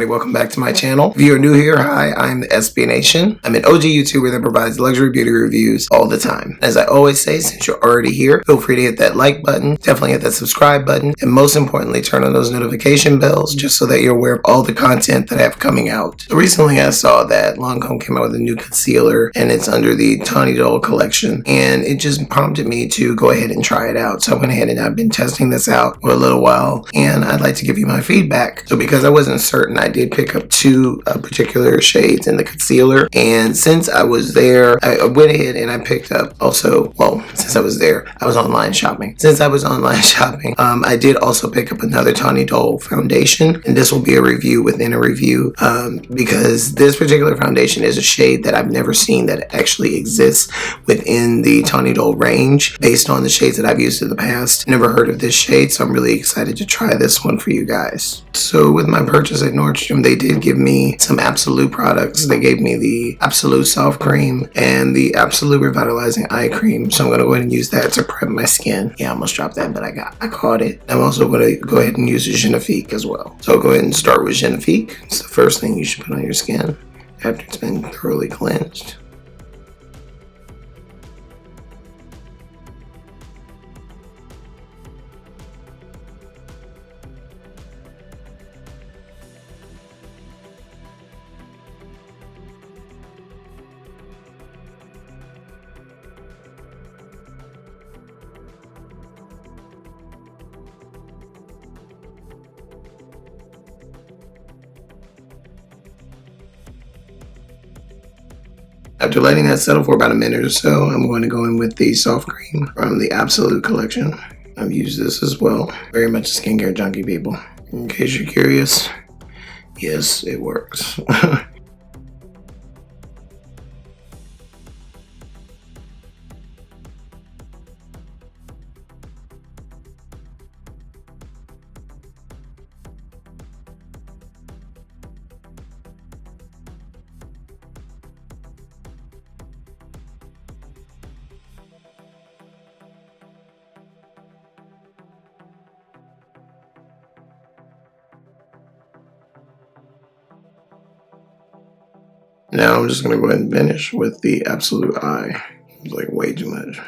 everybody, welcome back to my channel. If you are new here, hi, I'm the ThesPNation. I'm an OG YouTuber that provides luxury beauty reviews all the time. As I always say, since you're already here, feel free to hit that like button, definitely hit that subscribe button, and most importantly, turn on those notification bells just so that you're aware of all the content that I have coming out. So recently I saw that Lancome came out with a new concealer, and it's under the Teint Idole collection, and it just prompted me to go ahead and try it out. So I went ahead and I've been testing this out for a little while, and I'd like to give you my feedback. So because I wasn't certain, I did pick up two particular shades in the concealer, and since I was there, I went ahead and I picked up also, well, since I was there, I was online shopping. Since I was online shopping, I did also pick up another Teint Idole foundation, and this will be a review within a review because this particular foundation is a shade that I've never seen that actually exists within the Teint Idole range based on the shades that I've used in the past. Never heard of this shade, so I'm really excited to try this one for you guys. So with my purchase at Nordstrom, they did give me some Absolue products. They gave me the Absolue Soft Cream and the Absolue Revitalizing Eye Cream. So I'm going to go ahead and use that to prep my skin. Yeah, I almost dropped that, but I caught it. I'm also going to go ahead and use the Genefique as well. So I'll go ahead and start with Genefique. It's the first thing you should put on your skin after it's been thoroughly cleansed. After letting that settle for about a minute or so, I'm going to go in with the soft cream from the Absolute collection. I've used this as well. Very much a skincare junkie, people. In case you're curious, yes, it works. Now I'm just going to go ahead and finish with the Absolute Eye. It's like way too much.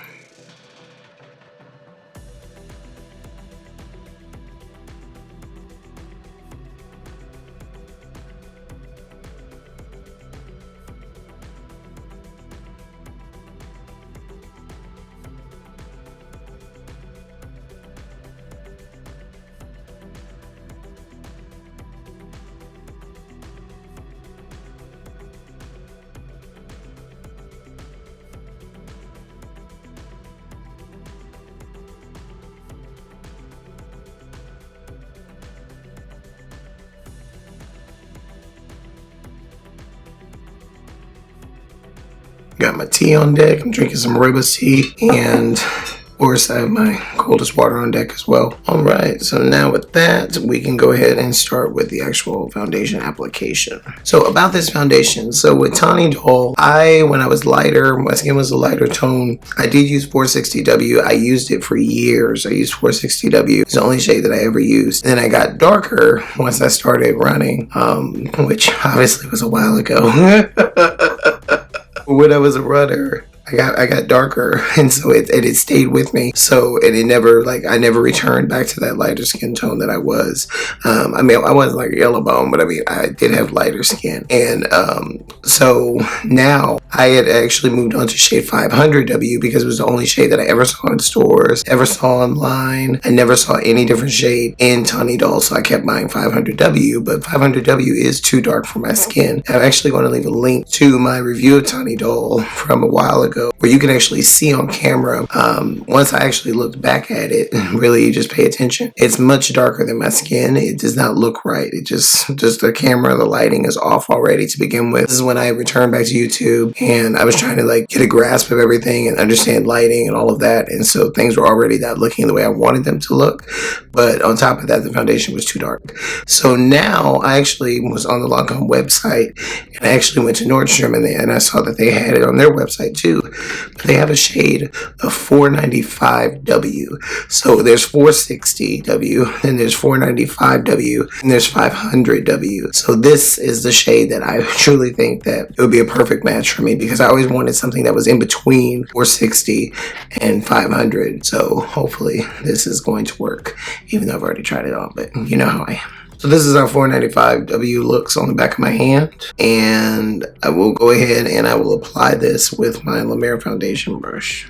Got my tea on deck. I'm drinking some rooibos tea, and of course I have my coldest water on deck as well. Alright, so now with that, we can go ahead and start with the actual foundation application. So about this foundation, so with Teint Idole, when I was lighter, my skin was a lighter tone, I did use 460W. I used it for years. I used 460W. It's the only shade that I ever used. Then I got darker once I started running, which obviously was a while ago. When I was a runner, I got darker, and so it stayed with me. So and it never, like, I never returned back to that lighter skin tone that I was. I mean, I wasn't like a yellow bone, but I mean, I did have lighter skin. And so now I had actually moved on to shade 500W because it was the only shade that I ever saw in stores, ever saw online. I never saw any different shade in Teint Idole, so I kept buying 500W, but 500W is too dark for my skin. I'm actually going to leave a link to my review of Teint Idole from a while ago, where you can actually see on camera. Once I actually looked back at it, really just pay attention, it's much darker than my skin. It does not look right. It just the camera, the lighting is off already to begin with. This is when I returned back to YouTube, and I was trying to like get a grasp of everything and understand lighting and all of that, and so things were already not looking the way I wanted them to look. But on top of that, the foundation was too dark. So now I actually was on the Lancome website, and I actually went to Nordstrom, and I saw that they had it on their website too. but they have a shade of 495W. So there's 460W, and there's 495W, and there's 500W. So this is the shade that I truly think that it would be a perfect match for me, because I always wanted something that was in between 460 and 500. So hopefully this is going to work, even though I've already tried it on, but you know how I am. So this is how 495W looks on the back of my hand, and I will go ahead and I will apply this with my La Mer foundation brush.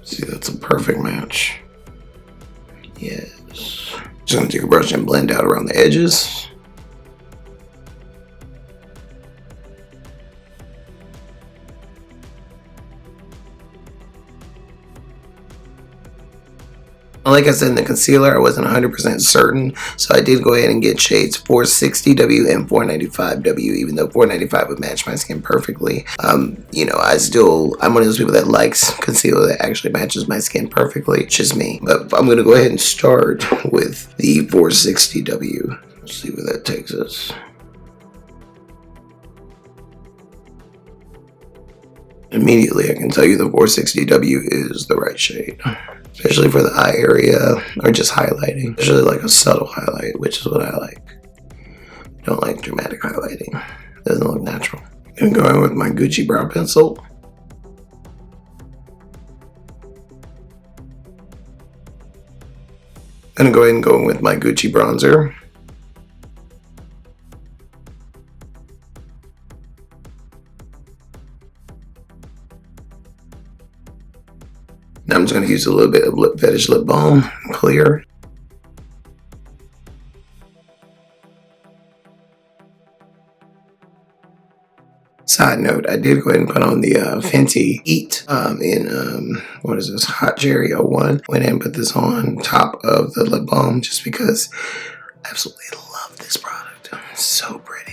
See, that's a perfect match. Yes. Just gonna take a brush and blend out around the edges. Like I said in the concealer, I wasn't 100% certain, so I did go ahead and get shades 460W and 495W, even though 495 would match my skin perfectly. You know, I'm one of those people that likes concealer that actually matches my skin perfectly. It's just me. But I'm going to go ahead and start with the 460W. Let's see where that takes us. Immediately, I can tell you the 460W is the right shade. Especially for the eye area, or just highlighting. Especially like a subtle highlight, which is what I like. Don't like dramatic highlighting. Doesn't look natural. I'm gonna go in with my Gucci brow pencil. I'm gonna go ahead and go in with my Gucci bronzer. Now I'm just going to use a little bit of Fetish lip balm, clear. Side note, I did go ahead and put on the Fenty Eat what is this, Hot Cherry 01. Went in and put this on top of the lip balm just because I absolutely love this product. It's so pretty.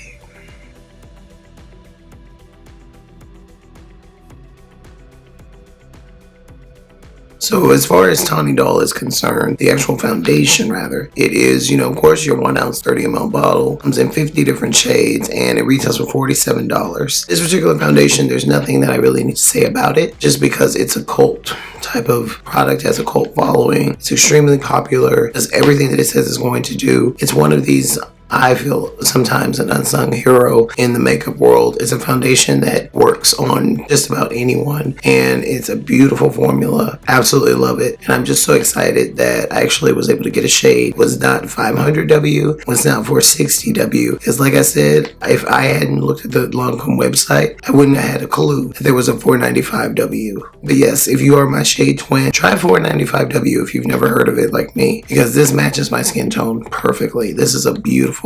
So as far as Teint Idole is concerned, the actual foundation rather, it is, you know, of course your 1 ounce 30 ml bottle comes in 50 different shades and it retails for $47. This particular foundation, there's nothing that I really need to say about it, just because it's a cult type of product, has a cult following. It's extremely popular, does everything that it says it's going to do. It's one of these, I feel, sometimes an unsung hero in the makeup world. It's a foundation that works on just about anyone, and it's a beautiful formula. Absolutely love it, and I'm just so excited that I actually was able to get a shade. It was not 500W, was not 460W, because like I said, if I hadn't looked at the Lancome website, I wouldn't have had a clue that there was a 495W. But yes, if you are my shade twin, try 495W if you've never heard of it like me, because this matches my skin tone perfectly. This is a beautiful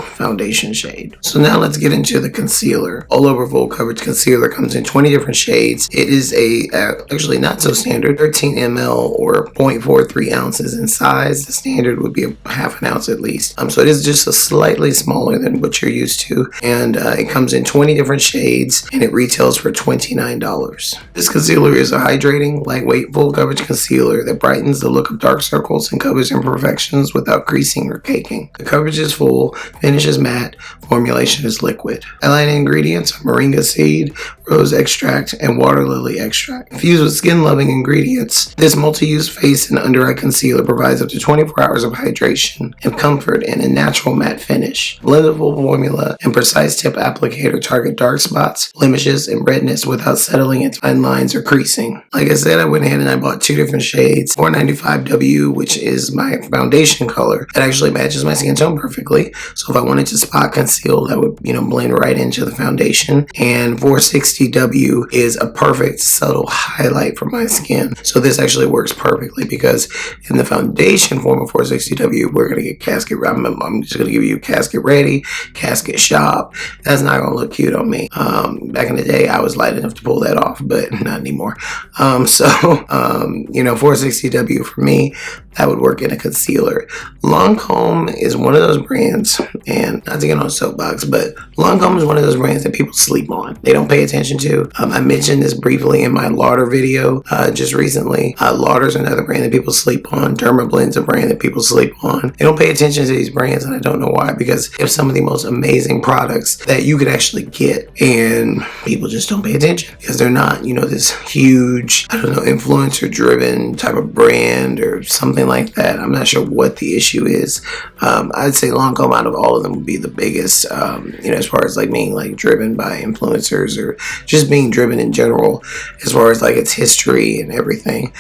foundation shade. So now let's get into the concealer. All over full coverage concealer comes in 20 different shades. It is actually not so standard, 13 ml or 0.43 ounces in size. The standard would be a half an ounce at least. So it is just a slightly smaller than what you're used to, and it comes in 20 different shades and it retails for $29. This concealer is a hydrating, lightweight, full coverage concealer that brightens the look of dark circles and covers imperfections without creasing or caking. The coverage is full, finish is matte, formulation is liquid. Eyeliner ingredients are moringa seed, rose extract, and water lily extract. Infused with skin-loving ingredients, this multi-use face and under-eye concealer provides up to 24 hours of hydration and comfort and a natural matte finish. Blendable formula and precise tip applicator target dark spots, blemishes, and redness without settling into fine lines or creasing. Like I said, I went ahead and I bought 2 different shades. 495W, which is my foundation color, that actually matches my skin tone perfectly. So if I wanted to spot conceal, that would, you know, blend right into the foundation. And 460W is a perfect subtle highlight for my skin. So this actually works perfectly, because in the foundation form of 460W, we're gonna get casket. I'm just gonna give you casket ready, casket shop. That's not gonna look cute on me. Back in the day, I was light enough to pull that off, but not anymore. You know, 460W for me, that would work in a concealer. Lancome is one of those brands, and not to get on a soapbox, but Lancome is one of those brands that people sleep on. They don't pay attention to. I mentioned this briefly in my Lauder video just recently. Lauder's another brand that people sleep on. Dermablend's a brand that people sleep on. They don't pay attention to these brands, and I don't know why, because they have some of the most amazing products that you could actually get, and people just don't pay attention because they're not, you know, this huge, I don't know, influencer driven type of brand or something like that. I'm not sure what the issue is. I'd say Lancome out of all of them would be the biggest, you know, as far as like being like driven by influencers or just being driven in general, as far as like its history and everything.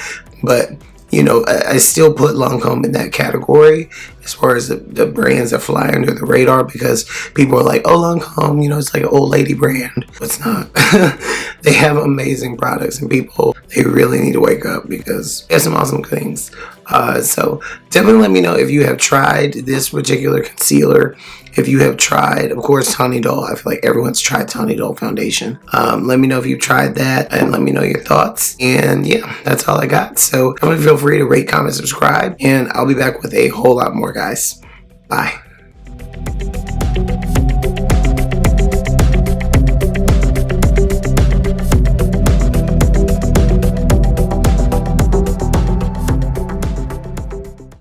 But you know, I still put Lancome in that category as far as the brands that fly under the radar, because people are like, oh, Lancome, you know, it's like an old lady brand. It's not. They have amazing products, and people, they really need to wake up because they have some awesome things. So definitely let me know if you have tried this particular concealer. If you have tried, of course, Teint Idole. I feel like everyone's tried Teint Idole foundation. Let me know if you've tried that, and let me know your thoughts. And yeah, that's all I got. So definitely feel free to rate, comment, subscribe, and I'll be back with a whole lot more, guys. Bye.